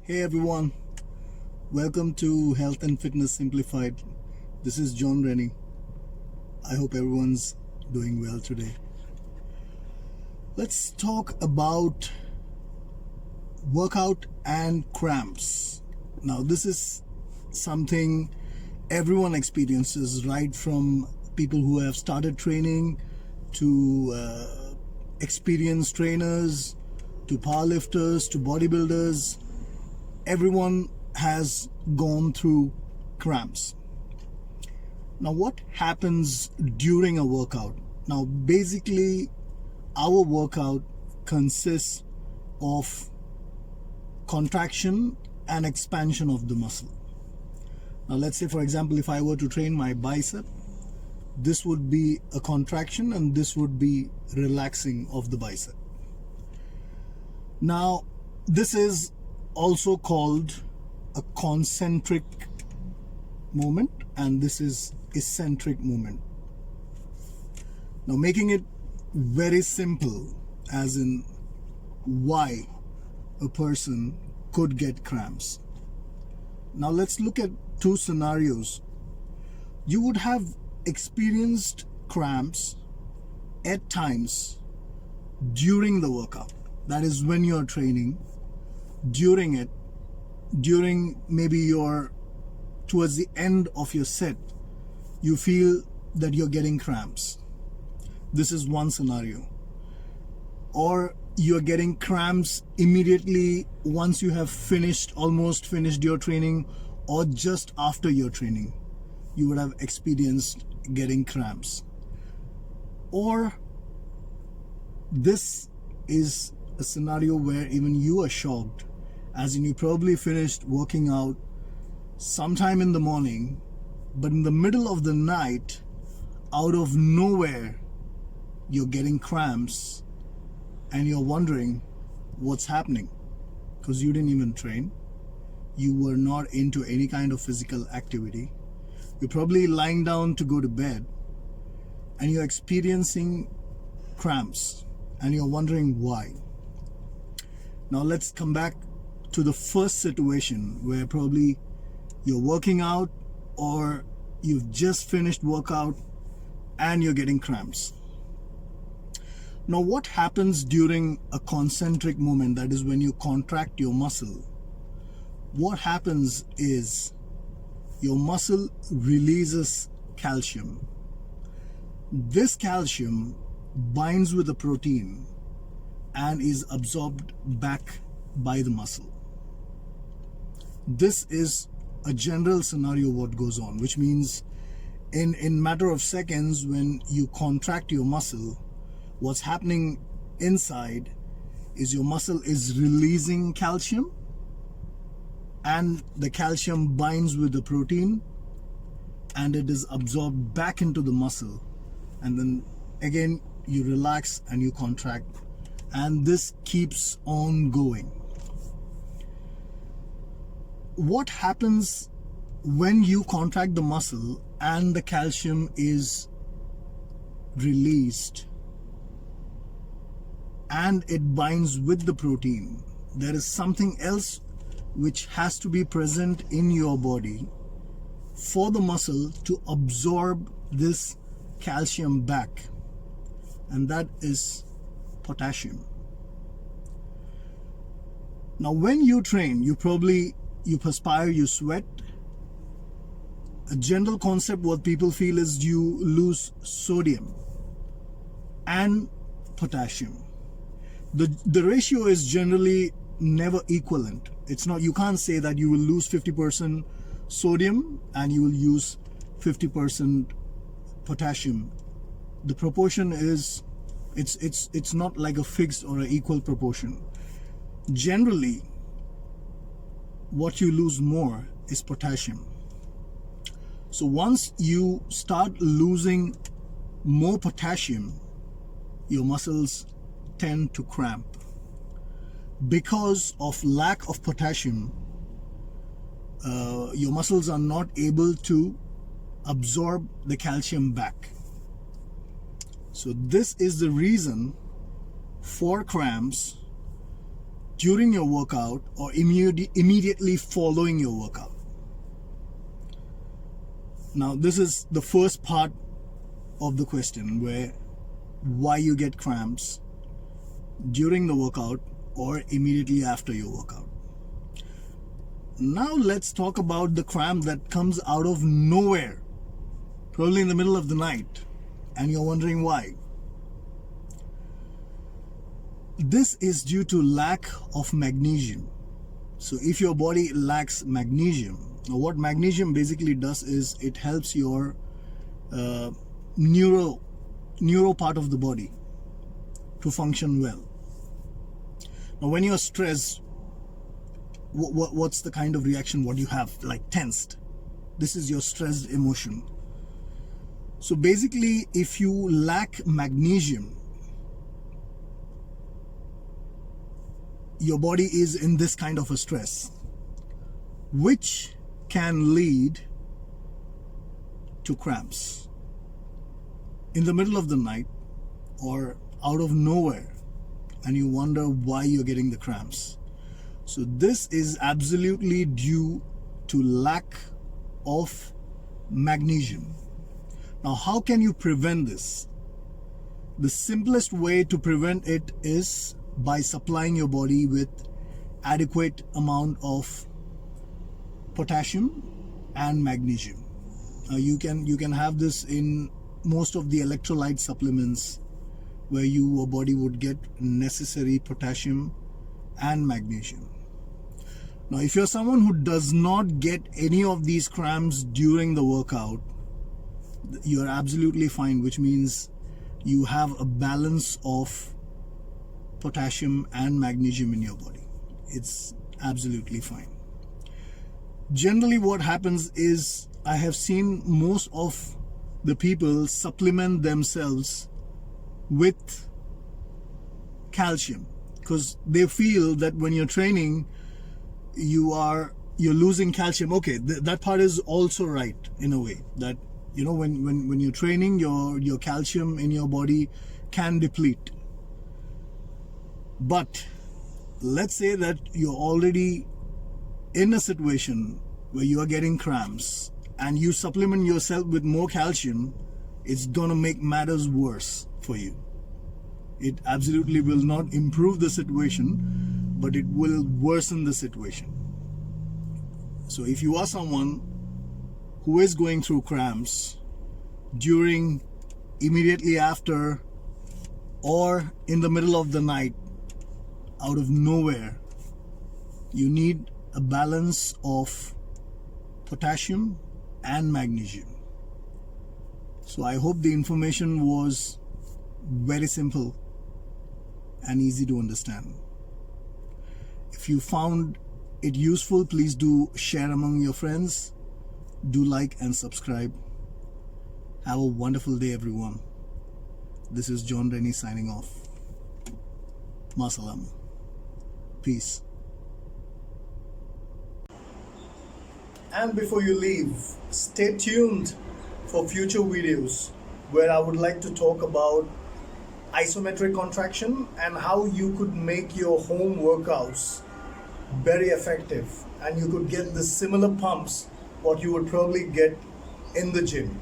Hey everyone, welcome to Health and Fitness Simplified. This is John Rennie. I hope everyone's doing well today. Let's talk about workout and cramps. Now, this is something everyone experiences, right from people who have started training to experienced trainers to powerlifters to bodybuilders. Everyone has gone through cramps. Now, what happens during a workout? Now, basically, our workout consists of contraction and expansion of the muscle. Now, let's say, for example, if I were to train my bicep, this would be a contraction and this would be relaxing of the bicep. Now, this is also called a concentric movement, and this is eccentric movement. Now, making it very simple, as in why a person could get cramps. Now, let's look at two scenarios. You would have experienced cramps at times during the workout. That is when you're training. During maybe towards the end of your set, you feel that you're getting cramps. This is one scenario. Or you're getting cramps immediately once you have almost finished your training, or just after your training, you would have experienced getting cramps. Or this is a scenario where even you are shocked, as in you probably finished working out sometime in the morning, but in the middle of the night, out of nowhere, you're getting cramps and you're wondering what's happening, because you didn't even train. You were not into any kind of physical activity. You're probably lying down to go to bed and you're experiencing cramps and you're wondering why. Now let's come back to the first situation where probably you're working out or you've just finished workout and you're getting cramps. Now, what happens during a concentric movement, that is when you contract your muscle? What happens is your muscle releases calcium. This calcium binds with a protein and is absorbed back by the muscle. This is a general scenario what goes on, which means in matter of seconds, when you contract your muscle, what's happening inside is your muscle is releasing calcium, and the calcium binds with the protein and it is absorbed back into the muscle, and then again you relax and you contract, and this keeps on going. What happens when you contract the muscle and the calcium is released and it binds with the protein? There is something else which has to be present in your body for the muscle to absorb this calcium back, and that is potassium. Now, when you train, you perspire, you sweat. A general concept what people feel is you lose sodium and potassium. The ratio is generally never equivalent. It's not, you can't say that you will lose 50% sodium and you will use 50% potassium. The proportion is, it's not like a fixed or an equal proportion. Generally, what you lose more is potassium. So once you start losing more potassium, your muscles tend to cramp. Because of lack of potassium, your muscles are not able to absorb the calcium back. So this is the reason for cramps during your workout or immediately following your workout? Now, this is the first part of the question, where why you get cramps during the workout or immediately after your workout. Now let's talk about the cramp that comes out of nowhere, probably in the middle of the night, and you're wondering why. This is due to lack of magnesium. So if your body lacks magnesium, what magnesium basically does is it helps your neuro part of the body to function well. Now when you're stressed, what's the kind of reaction what you have? Like tensed. This is your stressed emotion. So basically, if you lack magnesium, your body is in this kind of a stress, which can lead to cramps in the middle of the night or out of nowhere, and you wonder why you're getting the cramps. So this is absolutely due to lack of magnesium. Now, how can you prevent this? The simplest way to prevent it is by supplying your body with adequate amount of potassium and magnesium. Now, you can have this in most of the electrolyte supplements, where your body would get necessary potassium and magnesium. Now, if you're someone who does not get any of these cramps during the workout, you're absolutely fine, which means you have a balance of potassium and magnesium in your body. It's absolutely fine. Generally, what happens is, I have seen most of the people supplement themselves with calcium, because they feel that when you're training, you're losing calcium. Okay, that part is also right in a way, that when you're training, your calcium in your body can deplete. But let's say that you're already in a situation where you are getting cramps and you supplement yourself with more calcium, it's gonna make matters worse for you. It absolutely will not improve the situation, but it will worsen the situation. So if you are someone who is going through cramps during, immediately after, or in the middle of the night, out of nowhere, you need a balance of potassium and magnesium. So I hope the information was very simple and easy to understand. If you found it useful, please do share among your friends. Do like and subscribe. Have a wonderful day, everyone. This is John Rennie signing off. Masalam. Peace. And before you leave, stay tuned for future videos where I would like to talk about isometric contraction and how you could make your home workouts very effective, and you could get the similar pumps what you would probably get in the gym.